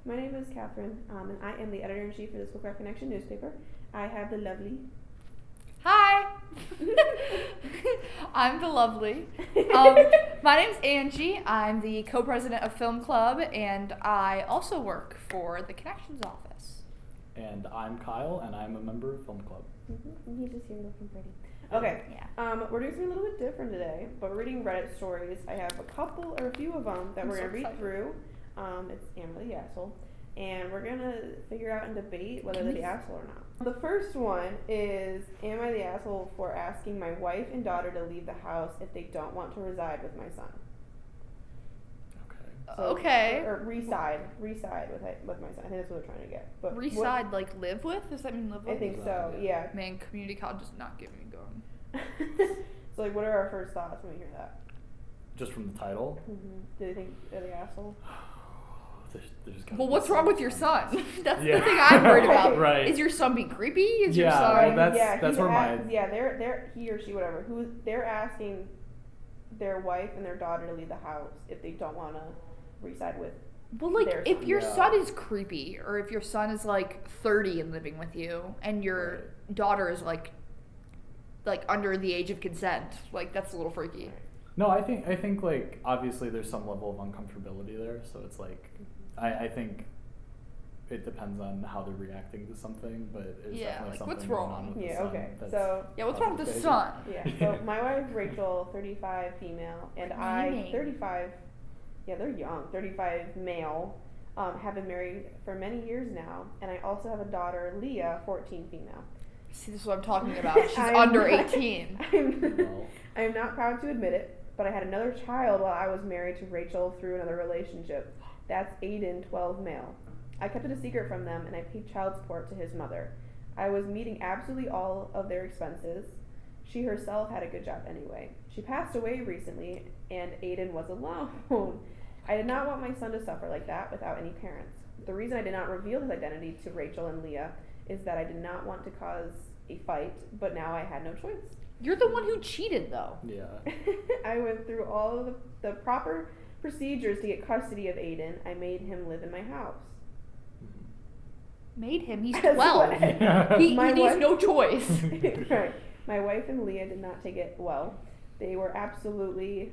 My name is Catherine, and I am the editor-in-chief of the Schoolcraft Connection newspaper. I have the lovely... Hi! I'm the lovely. My name's Angie. I'm the co-president of Film Club, and I also work for the Connections office. And I'm Kyle, and I'm a member of Film Club. Mm-hmm. He's just here looking pretty. Okay, we're doing something a little bit different today, but we're reading Reddit stories. I have a few of them that we're going to read through. It's Am I the Asshole? And we're going to figure out and debate whether they're the asshole or not. The first one is, am I the asshole for asking my wife and daughter to leave the house if they don't want to reside with my son? Okay. Or reside with my son. I think that's what they're trying to get. But reside, like live with? Does that mean live with? I think so, yeah. Man, community college is not getting me going. So, like, what are our first thoughts when we hear that? Just from the title? Mm-hmm. Do they think they're the asshole? Well, what's wrong with your son? That's the thing I'm worried about. Right. Is your son being creepy? Is your son? Well, that's where they're he or she, whatever. They're asking their wife and their daughter to leave the house if they don't want to reside with. Well, like, if your son is creepy, or if your son is like 30 and living with you, and your daughter is like under the age of consent, like, that's a little freaky. No, I think like, obviously there's some level of uncomfortability there, so it's like, I think it depends on how they're reacting to something, but it's definitely something what's wrong? With the son What's wrong with the son? Yeah, so my wife, Rachel, 35 female, and I, 35, they're young, 35 male, have been married for many years now, and I also have a daughter, Leah, 14 female. See, this is what I'm talking about. She's under 18. I am not proud to admit it, but I had another child while I was married to Rachel through another relationship. That's Aiden, 12 male. I kept it a secret from them, and I paid child support to his mother. I was meeting absolutely all of their expenses. She herself had a good job anyway. She passed away recently, and Aiden was alone. I did not want my son to suffer like that without any parents. The reason I did not reveal his identity to Rachel and Leah is that I did not want to cause a fight, but now I had no choice. You're the one who cheated, though. Yeah. I went through all of the proper procedures to get custody of Aiden. I made him live in my house. Made him? He's 12. He needs no choice. Right. My wife and Leah did not take it well. They went absolutely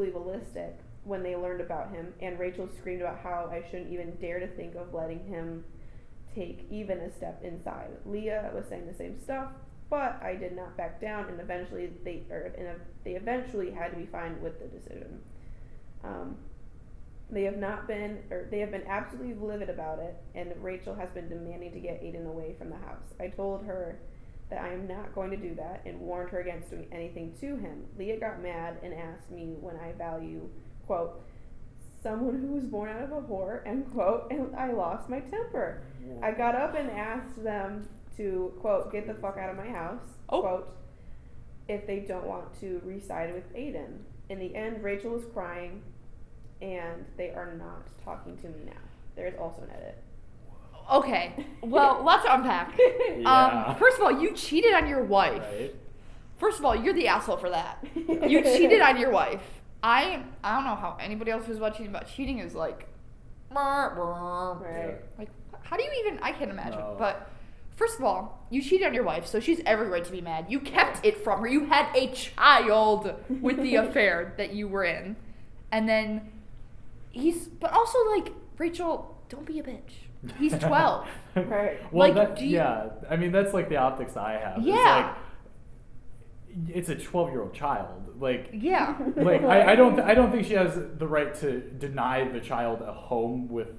ballistic when they learned about him, and Rachel screamed about how I shouldn't even dare to think of letting him take even a step inside. Leah was saying the same stuff, but I did not back down, and eventually they had to be fine with the decision. They have been absolutely livid about it, and Rachel has been demanding to get Aiden away from the house. I told her that I am not going to do that and warned her against doing anything to him. Leah got mad and asked me when I value, quote, someone who was born out of a whore, end quote, and I lost my temper. I got up and asked them to, quote, get the fuck out of my house, quote, if they don't want to reside with Aiden. In the end, Rachel was crying, and they are not talking to me now. There is also an edit. Okay, well, let's unpack. First of all, you cheated on your wife. Right. First of all, you're the asshole for that. You cheated on your wife. I don't know how anybody else feels about cheating, but cheating is like, right. Like, how do you even? I can't imagine. No. But first of all, you cheated on your wife, so she's every right to be mad. You kept it from her. You had a child with the affair that you were in, and then but also, like, Rachel, don't be a bitch. He's 12. Right. Well, like, I mean, that's like the optics I have. Yeah. It's a 12-year-old child. Like, yeah. Like, I don't think she has the right to deny the child a home with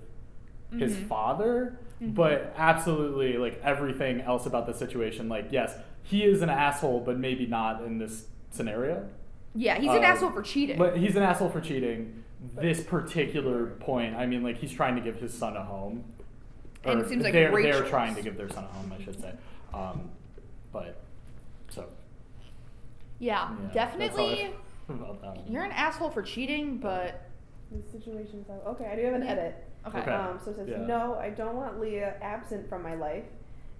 his father, but absolutely, like, everything else about the situation, like, yes, he is an asshole, but maybe not in this scenario. Yeah, he's an asshole for cheating. But he's an asshole for cheating. This particular point, I mean, like, he's trying to give his son a home. And it seems like they're trying to give their son a home, I should say. Yeah, definitely. You're an asshole for cheating, but the situation's like, okay, I do have an edit. Okay. So it says, no, I don't want Leah absent from my life,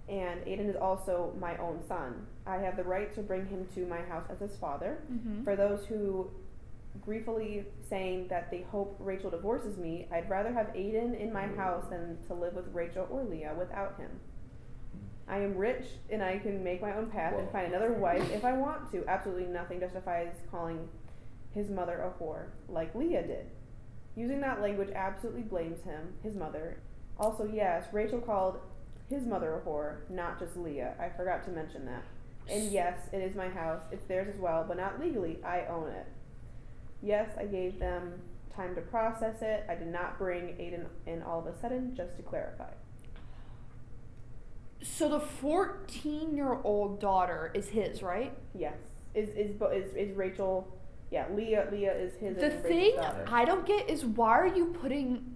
and Aiden is also my own son. I have the right to bring him to my house as his father. For those who gleefully saying that they hope Rachel divorces me. I'd rather have Aiden in my house than to live with Rachel or Leah without him. I am rich and I can make my own path and find another wife if I want to. Absolutely nothing justifies calling his mother a whore, like Leah did. Using that language absolutely blames him, his mother. Also, yes, Rachel called his mother a whore, not just Leah. I forgot to mention that. And yes, it is my house. It's theirs as well, but not legally. I own it. Yes, I gave them time to process it. I did not bring Aiden in all of a sudden, just to clarify. So the 14-year-old daughter is his, right? Yes. Is Rachel? Yeah, Leah is his. The and thing Rachel's daughter. I don't get is why are you putting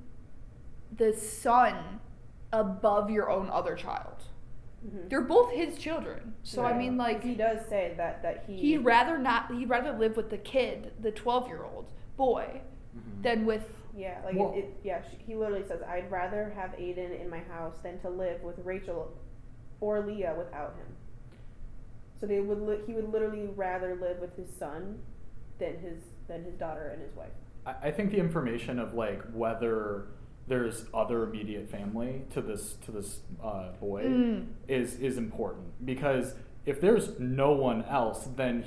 the son above your own other child? Mm-hmm. They're both his children. So Right. I mean, like, he does say that he'd rather live with the kid, the 12-year-old boy, than with. Yeah, like Well- he literally says, I'd rather have Aiden in my house than to live with Rachel or Leah without him. So he would literally rather live with his son than his daughter and his wife. I think the information of like whether there's other immediate family to this boy is important, because if there's no one else, then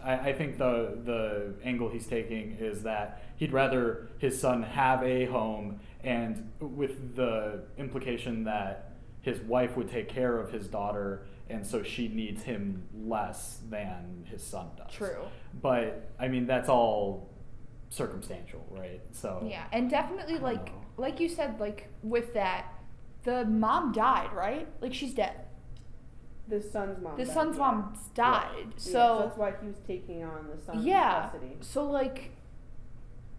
I think the angle he's taking is that he'd rather his son have a home, and with the implication that his wife would take care of his daughter, and so she needs him less than his son does. True. But I mean, that's all circumstantial, right? So Yeah, and definitely like you said, like with that, the mom died, right? Like she's dead. The son's mom. The died, son's yeah. mom died. Yeah, So that's why he was taking on the son's yeah. custody. So like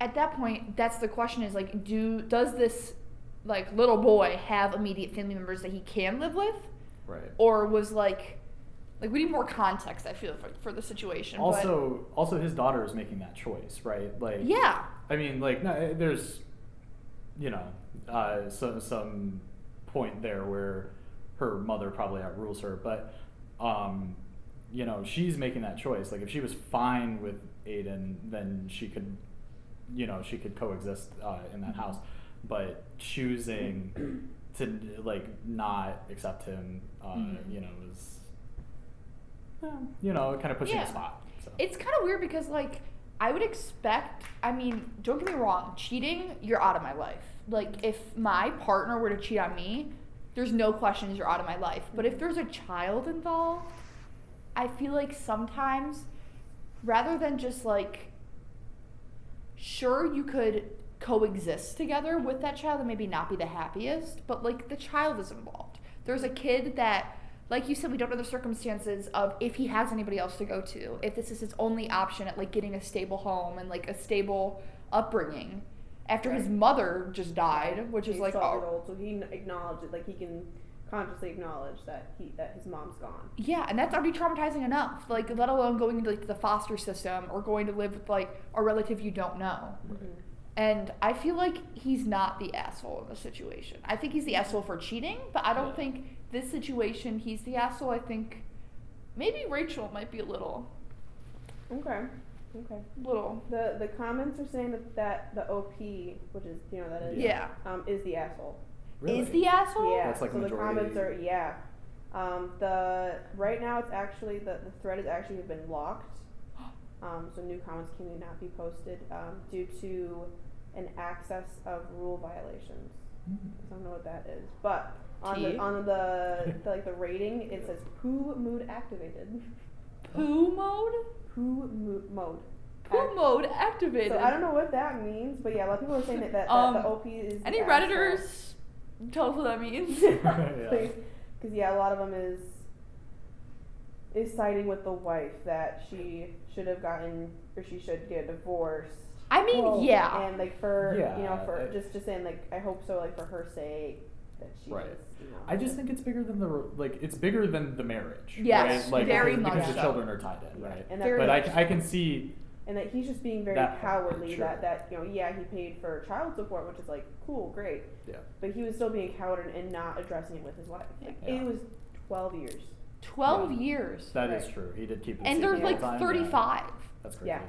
at that point, that's the question is like, does this like little boy have immediate family members that he can live with? right. Or was like we need more context, I feel, for the situation. Also, his daughter is making that choice, right? Like, yeah. I mean, like, no, there's, some point there where her mother probably outrules her, but, she's making that choice. Like, if she was fine with Aiden, then she could coexist in that house. But choosing to like not accept him, is. Kind of pushing the spot. So. It's kind of weird because, like, I would expect, I mean, don't get me wrong, cheating, you're out of my life. Like, if my partner were to cheat on me, there's no questions you're out of my life. But if there's a child involved, I feel like sometimes, rather than just, like, sure, you could coexist together with that child and maybe not be the happiest, but, like, the child is involved. There's a kid that, like you said, we don't know the circumstances of if he has anybody else to go to, if this is his only option at, like, getting a stable home and, like, a stable upbringing after his mother just died, which is, like, 12 years old, so he acknowledged it, like, he can consciously acknowledge that his mom's gone. Yeah, and that's already traumatizing enough, like, let alone going into, like, the foster system or going to live with, like, a relative you don't know. Mm-hmm. And I feel like he's not the asshole in the situation. I think he's the asshole for cheating, but I don't think this situation he's the asshole. I think maybe Rachel might be a little. Okay. Little. The comments are saying that the OP, which is that is is the asshole. Really? Is the asshole? Yeah. That's like so the majority. comments are right now it's actually the thread has actually been locked. So new comments cannot be posted due to an access of rule violations. I don't know what that is, but on the rating it says poo mood activated. Poo mode? Poo mode. Poo mode activated. So I don't know what that means, but yeah, a lot of people are saying that the OP is any the Redditors tell us what that means. Because a lot of them is siding with the wife that she should have gotten or she should get divorced. I mean, and like for Yeah, just saying like I hope so like for her sake that she Right. just I just think it's bigger than it's bigger than the marriage. Yes, right? Like, very because much the so. children are tied in, right? And Very but much. I can see. and that he's just being very That part, cowardly. sure. That he paid for child support, which is like cool, great. Yeah. But he was still being coward and not addressing it with his wife. Like, Yeah. It was 12 years. 12 Yeah. years. That is Right. true. He did keep it. And secret they're the like whole time. 35. Yeah. That's crazy. Yeah.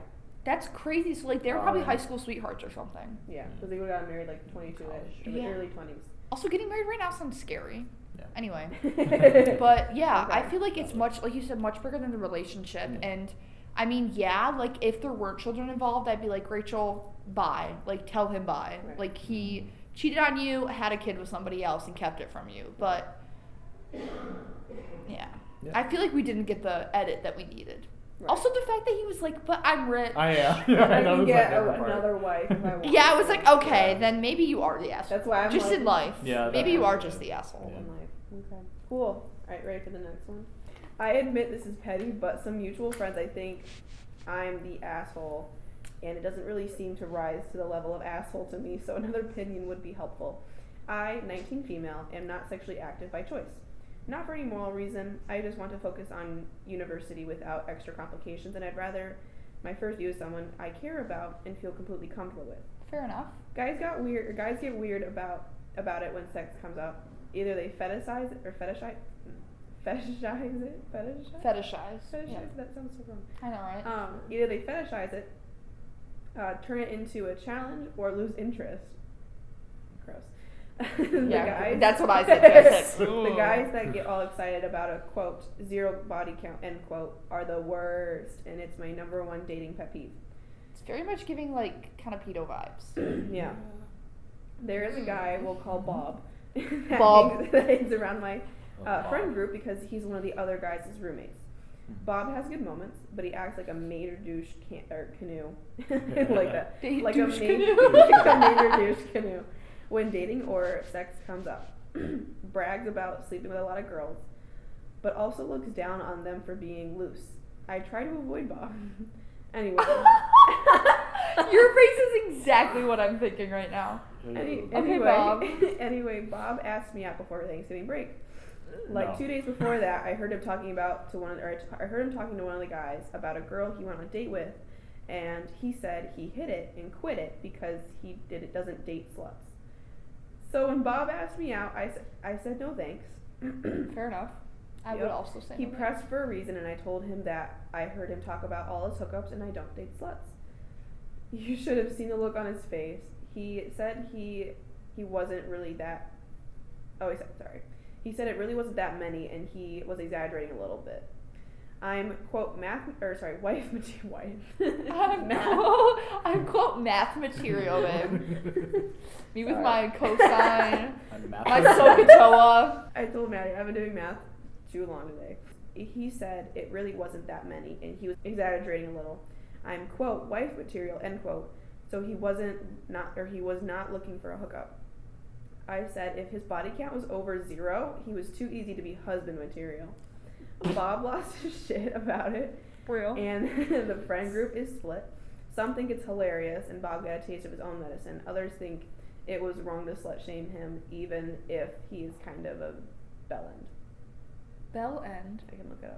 That's crazy. So, like, they were probably high school sweethearts or something. Yeah, because they would have gotten married like 22-ish, Yeah. early 20s. Also, getting married right now sounds scary. Yeah. Anyway. But, yeah, Okay. I feel like it's much, like you said, much bigger than the relationship. And, I mean, yeah, like, if there weren't children involved, I'd be like, Rachel, bye. Like, tell him bye. Right. Like, he cheated on you, had a kid with somebody else, and kept it from you. But, yeah. I feel like we didn't get the edit that we needed. Right. Also, the fact that he was like, but I'm rich. I can get another wife if I want. Yeah, I was like, okay, then maybe you are the asshole. That's why I'm just like, in life. Yeah, Maybe that- you are just the asshole. Yeah. in life. Okay. Cool. Alright, ready for the next one? I admit this is petty, but some mutual friends I think I'm the asshole, and it doesn't really seem to rise to the level of asshole to me, so another opinion would be helpful. I, 19 female, am not sexually active by choice. Not for any moral reason, I just want to focus on university without extra complications, and I'd rather my first view is someone I care about and feel completely comfortable with. Fair enough. Guys get weird about it when sex comes up. Either they fetishize it or fetishize it. Fetishize. Yeah. That sounds so wrong. I know, right? Either they fetishize it, turn it into a challenge, or lose interest. Gross. Yeah, that's what I said. The guys that get all excited about a quote 0 body count end quote are the worst, and it's my number one dating pet peeve. It's very much giving like kind of pedo vibes. Yeah. There is a guy we'll call Bob. Bob. that hangs around my friend group because he's one of the other guys' roommates. Bob has good moments, but he acts like a major douche canoe. like that. Like a major douche canoe. When dating or sex comes up, brags about sleeping with a lot of girls, but also looks down on them for being loose. I try to avoid Bob. Anyway. Your face is exactly what I'm thinking right now. Anyway, Bob. Anyway, Bob asked me out before Thanksgiving break. Like No. 2 days before that, I heard him talking to one of the guys about a girl he went on a date with, and he said he hit it and quit it because doesn't date sluts. So when Bob asked me out, I said no thanks. Fair enough. I would also say He no. pressed for a reason, and I told him that I heard him talk about all his hookups, and I don't date sluts. You should have seen the look on his face. He said he wasn't really that. Oh, he said it really wasn't that many, and he was exaggerating a little bit. I'm quote wife material. I'm quote math material, babe. Me with my cosine, my SOHCAHTOA. I told Maddie I've been doing math too long today. He said it really wasn't that many, and he was exaggerating a little. I'm quote wife material end quote. So he was not looking for a hookup. I said if his body count was over 0, he was too easy to be husband material. Bob lost his shit about it. Real. And the friend group is split. Some think it's hilarious and Bob got a taste of his own medicine. Others think it was wrong to slut shame him, even if he's kind of a bell end. Bell end. I can look it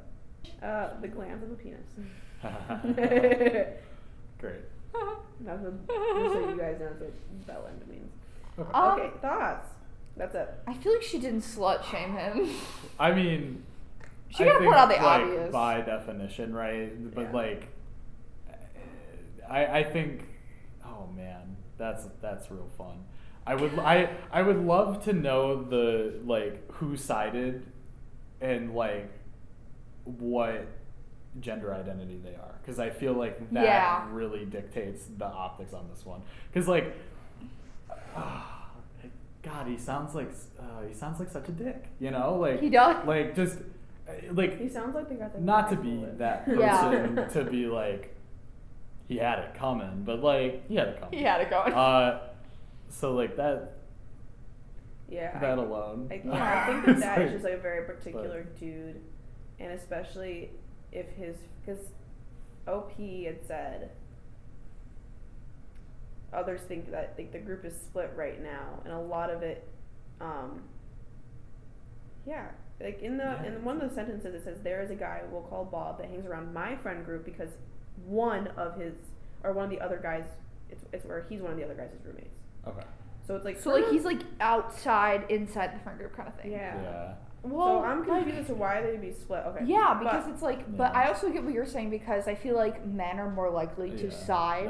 up. The glands of a penis. Great. That's just so you guys know what bell end means. Okay. Okay, thoughts. That's it. I feel like she didn't slut shame him. I mean, She gotta point out the like, obvious. by definition, right? But Yeah. like, I think, oh man, that's real fun. I would love to know the like who sided, and like what gender identity they are, because I feel like that really dictates the optics on this one. Because like, God, he sounds like such a dick, you know? Like He does. Like just like He sounds like the guy that not to be that person Yeah. to be like he had it coming, but like he had it coming. He had it going. So like that. Yeah. That alone. I think It's that is like- just like a very particular dude, and especially if because OP had said others think that like the group is split right now, and a lot of it, like in one of the sentences it says there is a guy we'll call Bob that hangs around my friend group because one of the other guys, it's where he's one of the other guys' roommates. Okay. So it's like So like he's like outside, inside the friend group kind of thing. yeah. Yeah. Well, so I'm confused as to why they'd be split. Okay. Yeah, because it's like, but Yeah. I also get what you're saying because I feel like men are more likely to side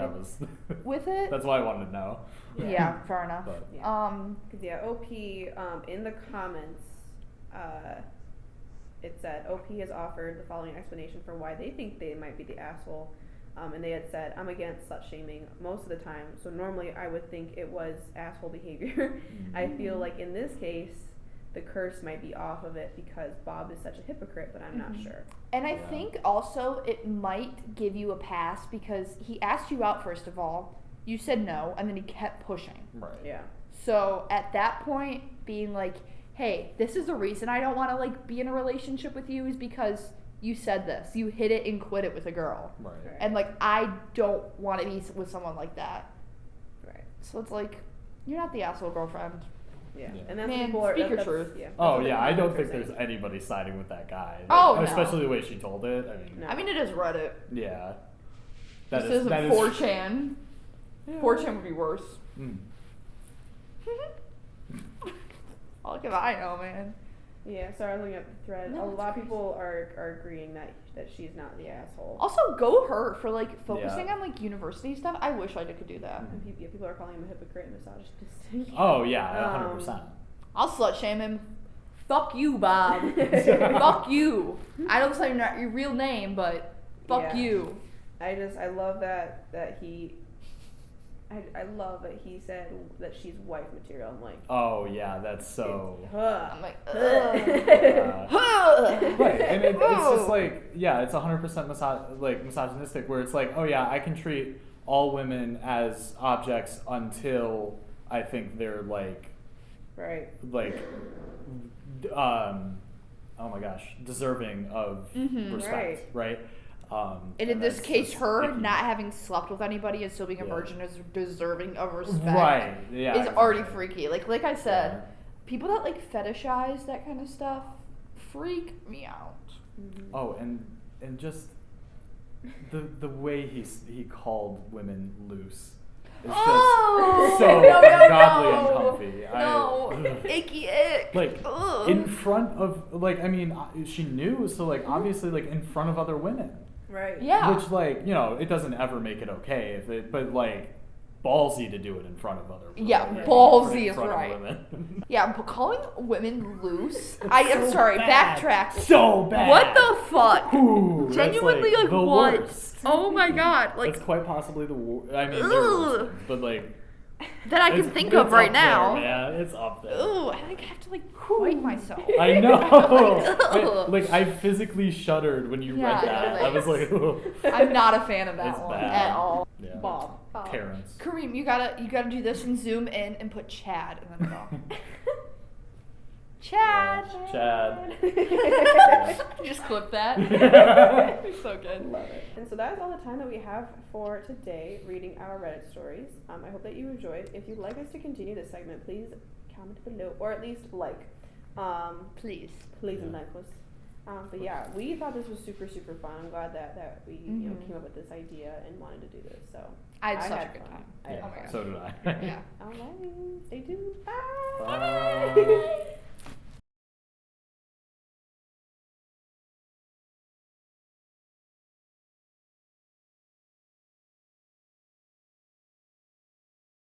with it. That's why I wanted to know. Yeah, fair enough. But, Because OP in the comments, it said OP has offered the following explanation for why they think they might be the asshole, and they had said, I'm against slut-shaming most of the time, so normally I would think it was asshole behavior. I feel like in this case, the curse might be off of it because Bob is such a hypocrite, but I'm not sure. And I think also it might give you a pass because he asked you out first of all, you said no, and then he kept pushing. Right. Yeah. So at that point, being like, hey, this is the reason I don't want to like be in a relationship with you is because you said this. You hit it and quit it with a girl. Right. And like, I don't want to be with someone like that. Right. So it's like, you're not the asshole girlfriend. Yeah. Yeah. And that's Man, what people are. speak your that's, truth. Yeah. Oh That's yeah, what I the don't comments think are there's anybody siding with that guy. Oh, no. Especially the way she told it. I mean, No. I mean, it is Reddit. yeah. This isn't 4chan. 4chan would be worse. Mm. All I know, man. Yeah, so I was looking at the thread. No, a it's lot of people are agreeing that she's not the asshole. Also, go her for like focusing Yeah. on like university stuff. I wish I could do that. And people are calling him a hypocrite and misogynistic. Oh yeah, 100%. I'll slut shame him. Fuck you, Bob. Fuck you. I don't say your real name, but fuck Yeah. you. I love that he. I love that he said that she's wife material. I'm like, Oh yeah, that's so. I'm like, Right, and it's just like, yeah, it's 100% misogynistic, where it's like, oh yeah, I can treat all women as objects until I think they're like, right. Oh my gosh, deserving of respect, right? And in this that's case, just her icky. not having slept with anybody and still being a Yeah. virgin is deserving of respect. Right, yeah, Is already exactly. freaky. Like I said, Yeah. people that like fetishize that kind of stuff freak me out. Oh, and just the way he called women loose is just so godly uncomfy. No, icky ick. Like Ugh. in front of I mean, she knew, so like obviously like in front of other women. Right. Yeah. Which like, you know, it doesn't ever make it okay but like ballsy to do it in front of other women. Yeah, Right? ballsy In is front of right. women. Yeah, but calling women loose. I am So sorry. bad. Backtrack. So bad. What the fuck? Ooh, that's, Genuinely, like the what? worst. Oh my god! Like That's quite possibly the worst. I mean, there are worse Ugh. ones, but like that I can it's- think it's of right up there, now. man. It's up there. Ooh, I like have to like fight myself. I know. Ugh. like I physically shuddered when you Yeah, read that. like- I was like, "Ugh." I'm not a fan of that It's one bad. at all. Yeah. Bob. Terrence. Kareem, you gotta do this and zoom in and put Chad in the middle. Chad. Chad. Just clip that. So good. Love it. And so that is all the time that we have for today reading our Reddit stories. I hope that you enjoyed. If you'd like us to continue this segment, please comment below, or at least like. Please. Please and like us. But yeah, we thought this was super, super fun. I'm glad that we you know came up with this idea and wanted to do this. So I had such had a good fun. time. I had Oh my fun. gosh. So did I. Yeah. All right, stay tuned. Bye. Bye.